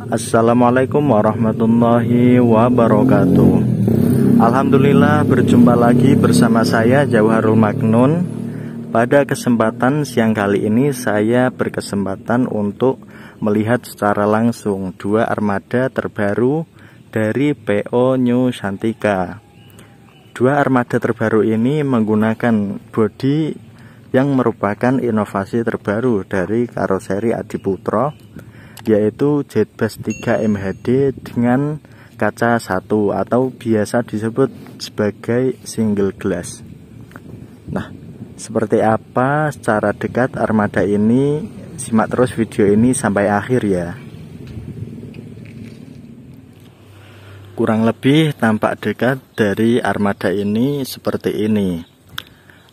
Assalamualaikum warahmatullahi wabarakatuh. Alhamdulillah, berjumpa lagi bersama saya Jauharul Maknun. Pada kesempatan siang kali ini saya berkesempatan untuk melihat secara langsung dua armada terbaru dari PO New Santika. Dua armada terbaru ini menggunakan bodi yang merupakan inovasi terbaru dari karoseri Adiputro, yaitu Jetbus 3 MHD dengan kaca 1 atau biasa disebut sebagai single glass. Nah, seperti apa secara dekat armada ini? Simak terus video ini sampai akhir ya. Kurang lebih tampak dekat dari armada ini seperti ini.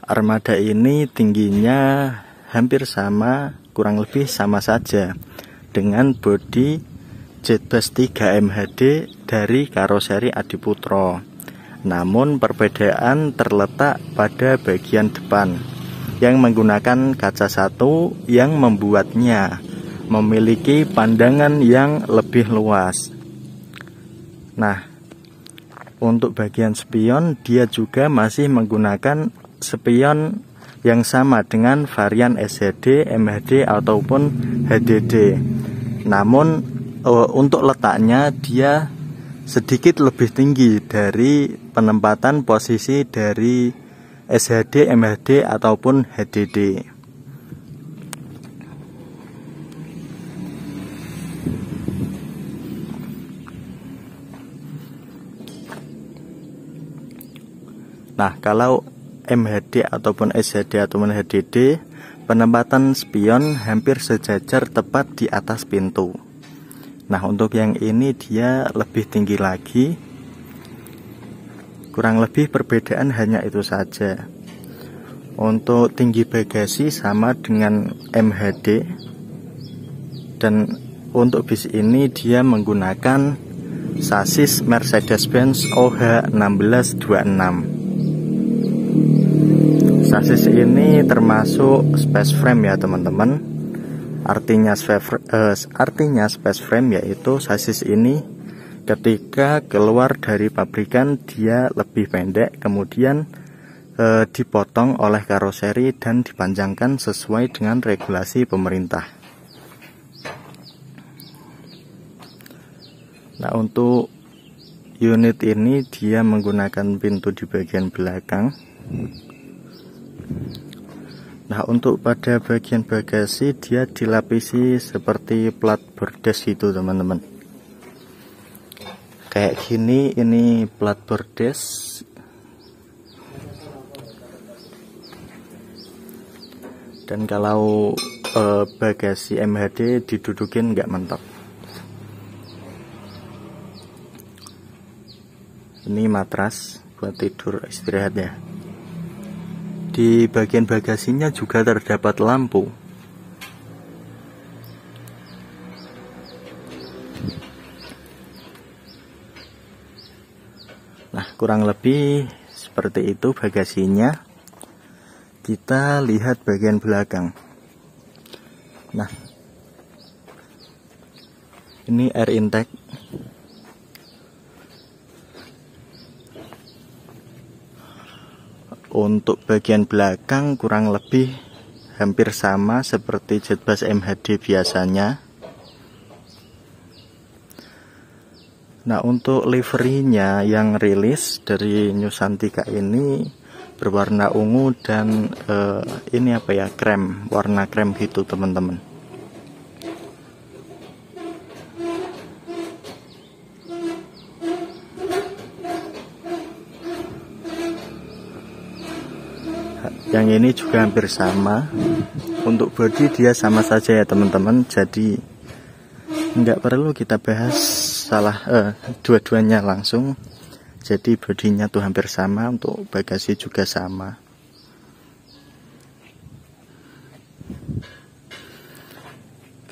Armada ini tingginya hampir sama, kurang lebih sama saja dengan bodi Jetbus 3 MHD dari karoseri Adiputro. Namun perbedaan terletak pada bagian depan yang menggunakan kaca 1 yang membuatnya memiliki pandangan yang lebih luas. Nah, untuk bagian spion dia juga masih menggunakan spion yang sama dengan varian SHD, MHD ataupun HDD. Namun untuk letaknya dia sedikit lebih tinggi dari penempatan posisi dari SHD, MHD ataupun HDD. Nah, kalau MHD ataupun SHD ataupun HDD, penempatan spion hampir sejajar tepat di atas pintu. Nah, untuk yang ini dia lebih tinggi lagi. Kurang lebih perbedaan hanya itu saja. Untuk tinggi bagasi sama dengan MHD, dan untuk bis ini dia menggunakan sasis Mercedes-Benz OH1626. Sasis ini termasuk space frame ya teman-teman. Artinya space frame yaitu sasis ini ketika keluar dari pabrikan dia lebih pendek, kemudian dipotong oleh karoseri dan dipanjangkan sesuai dengan regulasi pemerintah. Nah, untuk unit ini dia menggunakan pintu di bagian belakang. Nah, untuk pada bagian bagasi dia dilapisi seperti plat bordes itu teman-teman. Kayak gini, ini plat bordes. Dan kalau bagasi MHD didudukin nggak mentok. Ini matras buat tidur istirahat ya. Di bagian bagasinya juga terdapat lampu. Nah, kurang lebih seperti itu bagasinya. Kita lihat bagian belakang. Nah, ini air intake. Untuk bagian belakang kurang lebih hampir sama seperti Jetbus MHD biasanya. Nah, untuk liverinya yang rilis dari New Santika ini berwarna ungu dan ini apa ya, krem, warna krem gitu teman-teman. Yang ini juga hampir sama. Untuk bodi dia sama saja ya teman-teman. Jadi nggak perlu kita bahas dua-duanya langsung. Jadi bodinya tuh hampir sama. Untuk bagasi juga sama.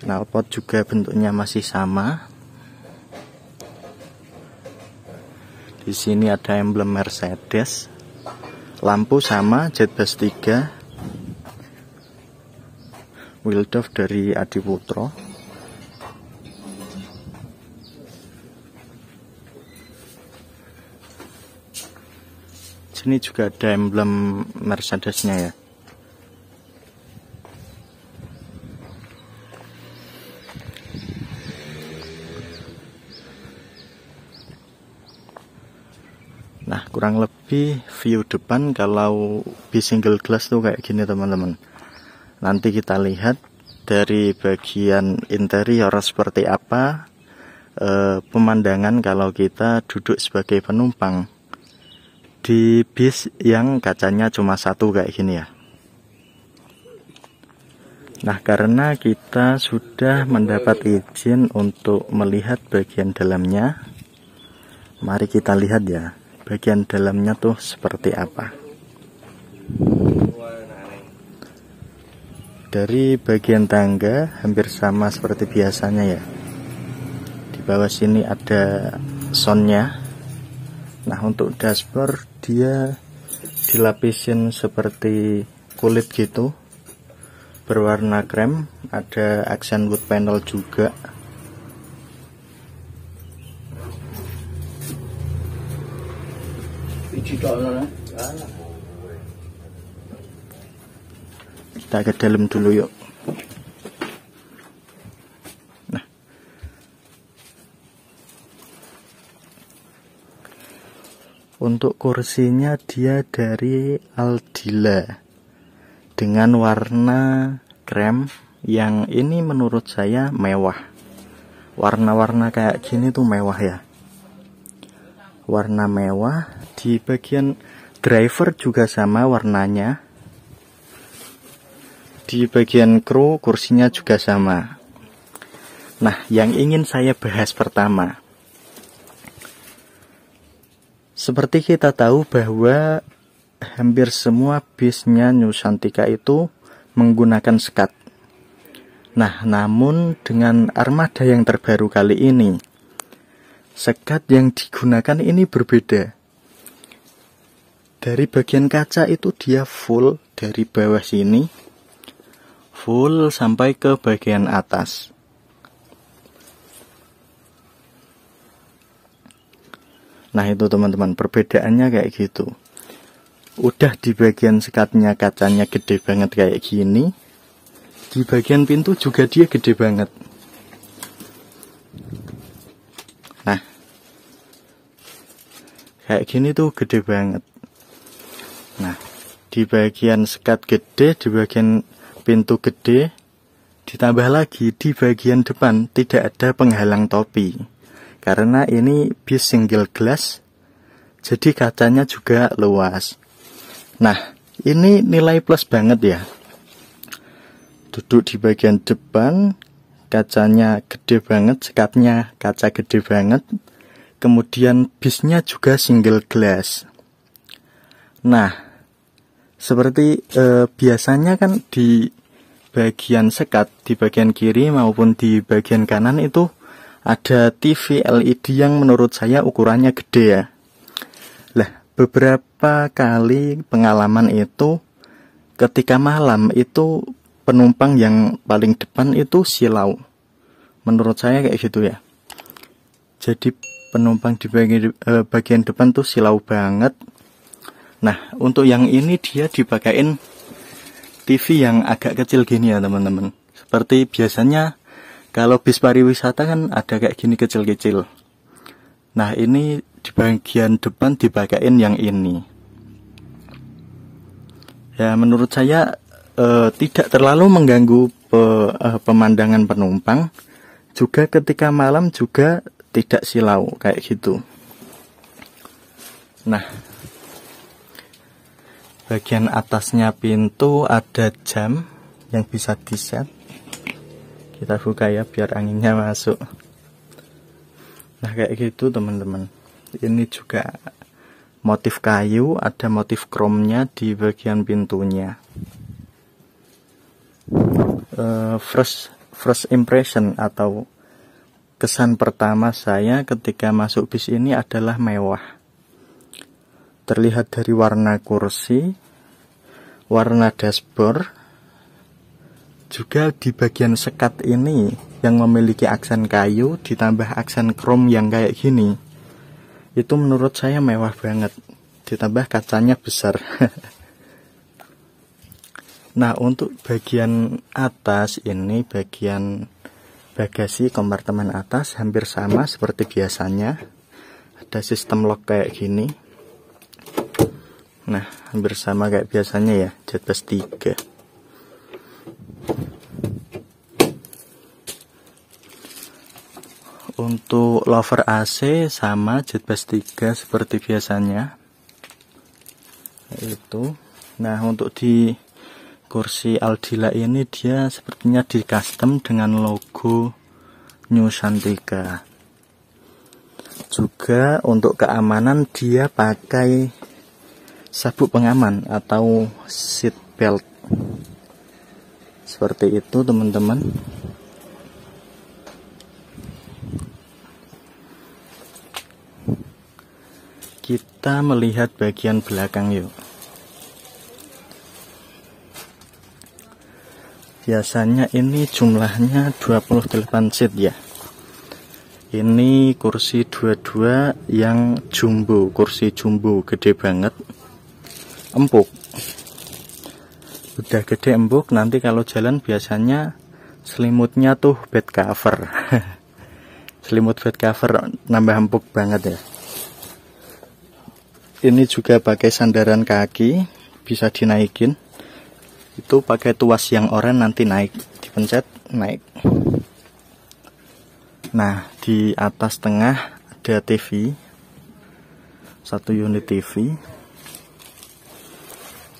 Knalpot juga bentuknya masih sama. Di sini ada emblem Mercedes. Lampu sama Jetbus 3, wheel drive dari Adiputro. sini juga ada emblem Mercedesnya ya. Nah, kurang lebih view depan kalau bis single glass tuh kayak gini teman-teman. Nanti kita lihat dari bagian interior seperti apa pemandangan kalau kita duduk sebagai penumpang di bis yang kacanya cuma satu kayak gini ya. Nah, karena kita sudah mendapat izin untuk melihat bagian dalamnya, mari kita lihat ya bagian dalamnya tuh seperti apa. Dari bagian tangga hampir sama seperti biasanya ya. Di bawah sini ada soundnya. Nah, untuk dashboard dia dilapisin seperti kulit gitu, berwarna krem. Ada aksen wood panel juga. Kita ke dalam dulu yuk. Nah, untuk kursinya dia dari Aldila dengan warna krem yang ini menurut saya mewah. Warna-warna kayak gini tuh mewah ya. Warna mewah. Di bagian driver juga sama warnanya. Di bagian kru kursinya juga sama. Nah, yang ingin saya bahas pertama, seperti kita tahu bahwa hampir semua bisnya Nusantika itu menggunakan sekat. Nah, namun dengan armada yang terbaru kali ini, sekat yang digunakan ini berbeda. Dari bagian kaca itu dia full dari bawah sini, full sampai ke bagian atas. Nah, itu teman-teman, perbedaannya kayak gitu. Udah di bagian sekatnya kacanya gede banget kayak gini, di bagian pintu juga dia gede banget. Nah, kayak gini tuh gede banget. Nah, di bagian sekat gede, di bagian pintu gede, ditambah lagi di bagian depan tidak ada penghalang topi. Karena ini bis single glass, jadi kacanya juga luas. Nah, ini nilai plus banget ya. Duduk di bagian depan, kacanya gede banget, sekatnya kaca gede banget. Kemudian bisnya juga single glass. Nah, seperti biasanya kan di bagian sekat, di bagian kiri maupun di bagian kanan itu ada TV LED yang menurut saya ukurannya gede ya. Lah, beberapa kali pengalaman itu ketika malam itu penumpang yang paling depan itu silau. Menurut saya kayak gitu ya. Jadi penumpang di bagian depan tuh silau banget. Nah, untuk yang ini dia dipakein TV yang agak kecil gini ya teman-teman. Seperti biasanya kalau bis pariwisata kan ada kayak gini kecil-kecil. Nah, ini di bagian depan dipakein yang ini. Ya, menurut saya tidak terlalu mengganggu pemandangan penumpang. Juga ketika malam juga tidak silau kayak gitu. Nah, bagian atasnya pintu ada jam yang bisa di-set. Kita buka ya biar anginnya masuk. Nah, kayak gitu teman-teman. Ini juga motif kayu, ada motif chrome-nya di bagian pintunya. First impression atau kesan pertama saya ketika masuk bis ini adalah mewah. Terlihat dari warna kursi, warna dashboard, juga di bagian sekat ini yang memiliki aksen kayu ditambah aksen chrome yang kayak gini. Itu menurut saya mewah banget. ditambah kacanya besar. Nah, untuk bagian atas ini, bagian bagasi kompartemen atas hampir sama seperti biasanya. Ada sistem lock kayak gini. Nah, hampir sama kayak biasanya ya, Jetbus 3. Untuk lover AC sama Jetbus 3 seperti biasanya. Itu. Nah, untuk di kursi Aldila ini dia sepertinya di custom dengan logo New Santika. Juga untuk keamanan dia pakai sabuk pengaman atau seat belt. Seperti itu teman-teman. Kita melihat bagian belakang yuk. Biasanya ini jumlahnya 28 seat ya. Ini kursi 22 yang jumbo, kursi jumbo gede banget. Empuk. Udah gede empuk, nanti kalau jalan biasanya selimutnya tuh bed cover. Selimut bed cover nambah empuk banget ya. Ini juga pakai sandaran kaki, bisa dinaikin. Itu pakai tuas yang oranye, nanti naik, dipencet naik. Nah, di atas tengah ada TV, 1 unit TV.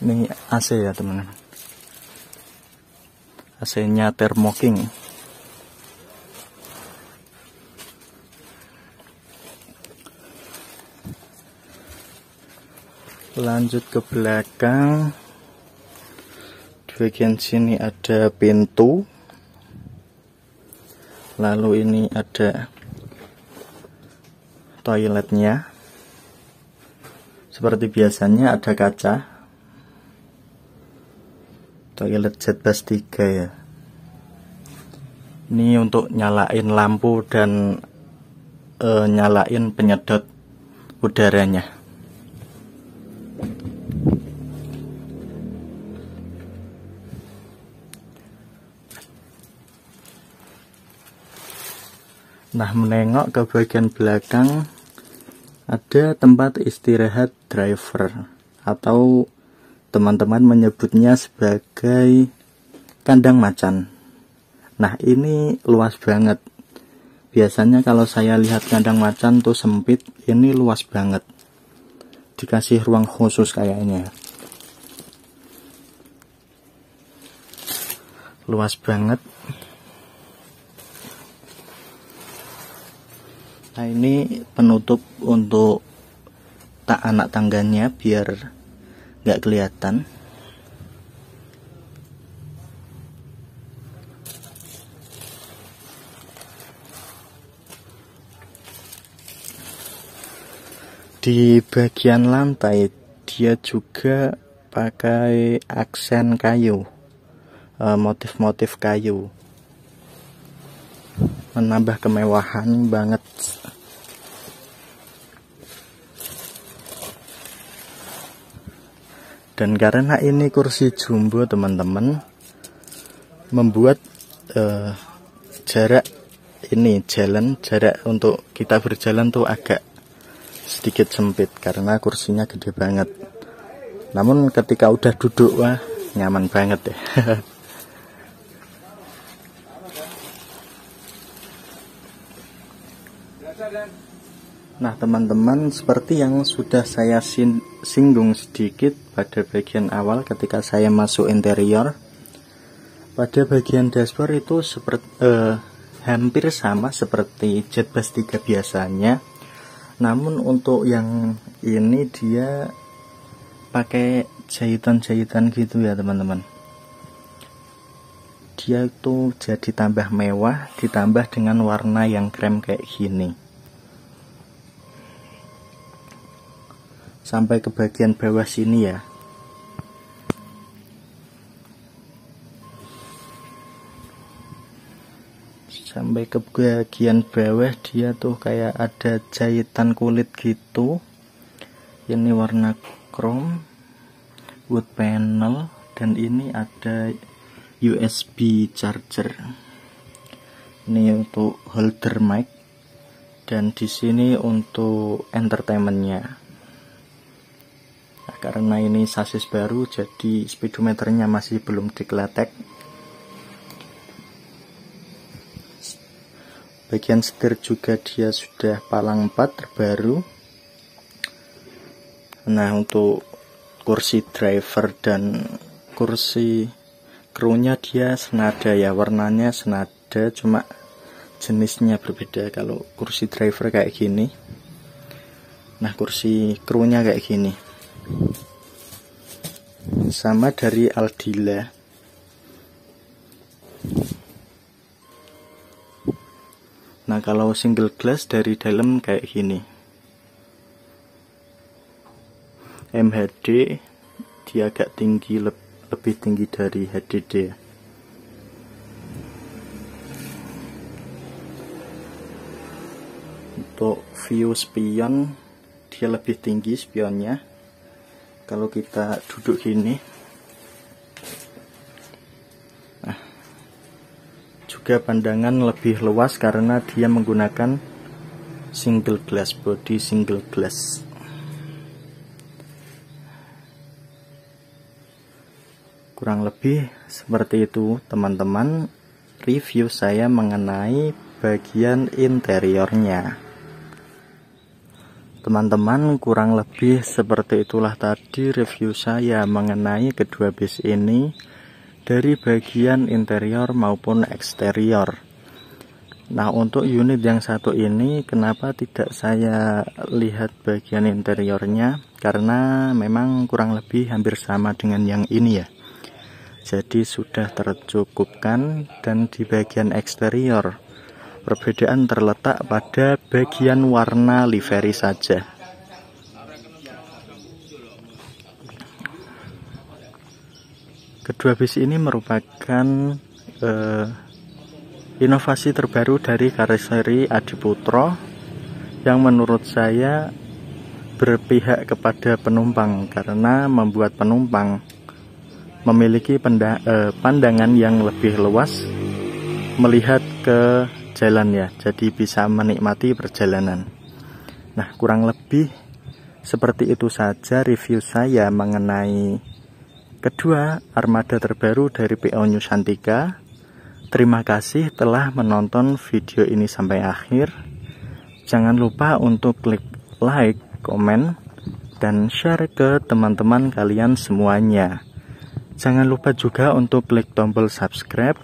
Ini AC ya teman-teman, AC-nya Thermoking. Lanjut ke belakang. Bagian sini ada pintu, lalu ini ada toiletnya. Seperti biasanya ada kaca. Toilet Jetbus 3 ya. Ini untuk nyalain lampu dan nyalain penyedot udaranya. Nah, menengok ke bagian belakang ada tempat istirahat driver atau teman-teman menyebutnya sebagai kandang macan. Nah, ini luas banget. Biasanya kalau saya lihat kandang macan tuh sempit, ini luas banget. Dikasih ruang khusus kayaknya. Luas banget. Nah, ini penutup untuk tak anak tangganya biar nggak kelihatan. Di bagian lantai dia juga pakai aksen kayu, motif-motif kayu, menambah kemewahan banget. Dan karena ini kursi jumbo teman-teman, membuat jarak untuk kita berjalan tuh agak sedikit sempit karena kursinya gede banget. Namun ketika udah duduk, wah nyaman banget ya. Nah teman-teman, seperti yang sudah saya singgung sedikit pada bagian awal ketika saya masuk interior, pada bagian dashboard itu hampir sama seperti Jetbus 3 biasanya. Namun untuk yang ini dia pakai jahitan-jahitan gitu ya teman-teman. Dia itu jadi tambah mewah, ditambah dengan warna yang krem kayak gini. Sampai ke bagian bawah sini ya. Sampai ke bagian bawah dia tuh kayak ada jahitan kulit gitu. Ini warna chrome, wood panel, dan ini ada USB charger. Ini untuk holder mic, dan di sini untuk entertainmentnya. Nah, karena ini sasis baru, jadi speedometernya masih belum dikletek. Bagian setir juga dia sudah palang 4 terbaru. Nah, untuk kursi driver dan kursi krunya dia senada ya, warnanya senada, cuma jenisnya berbeda. Kalau kursi driver kayak gini, nah kursi krunya kayak gini, sama dari Aldila. Nah, kalau single glass dari dalam kayak gini. MHD dia agak tinggi, lebih tinggi dari HDD. Untuk view spion dia lebih tinggi spionnya. Kalau kita duduk gini, nah, juga pandangan lebih luas karena dia menggunakan single glass, body single glass. Kurang lebih seperti itu teman-teman review saya mengenai bagian interiornya. Teman-teman, kurang lebih seperti itulah tadi review saya mengenai kedua bis ini dari bagian interior maupun eksterior. Nah, untuk unit yang satu ini kenapa tidak saya lihat bagian interiornya, karena memang kurang lebih hampir sama dengan yang ini ya. Jadi sudah tercukupkan. Dan di bagian eksterior perbedaan terletak pada bagian warna livery saja. Kedua bis ini merupakan inovasi terbaru dari karoseri Adiputro yang menurut saya berpihak kepada penumpang, karena membuat penumpang memiliki pandangan yang lebih luas melihat ke jalan ya, jadi bisa menikmati perjalanan. Nah, kurang lebih seperti itu saja review saya mengenai kedua armada terbaru dari PO Nusantika. Terima kasih telah menonton video ini sampai akhir. Jangan lupa untuk klik like, komen, dan share ke teman-teman kalian semuanya. Jangan lupa juga untuk klik tombol subscribe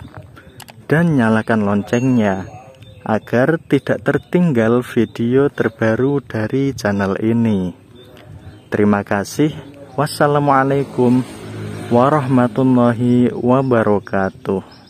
dan nyalakan loncengnya agar tidak tertinggal video terbaru dari channel ini. Terima kasih. Wassalamualaikum warahmatullahi wabarakatuh.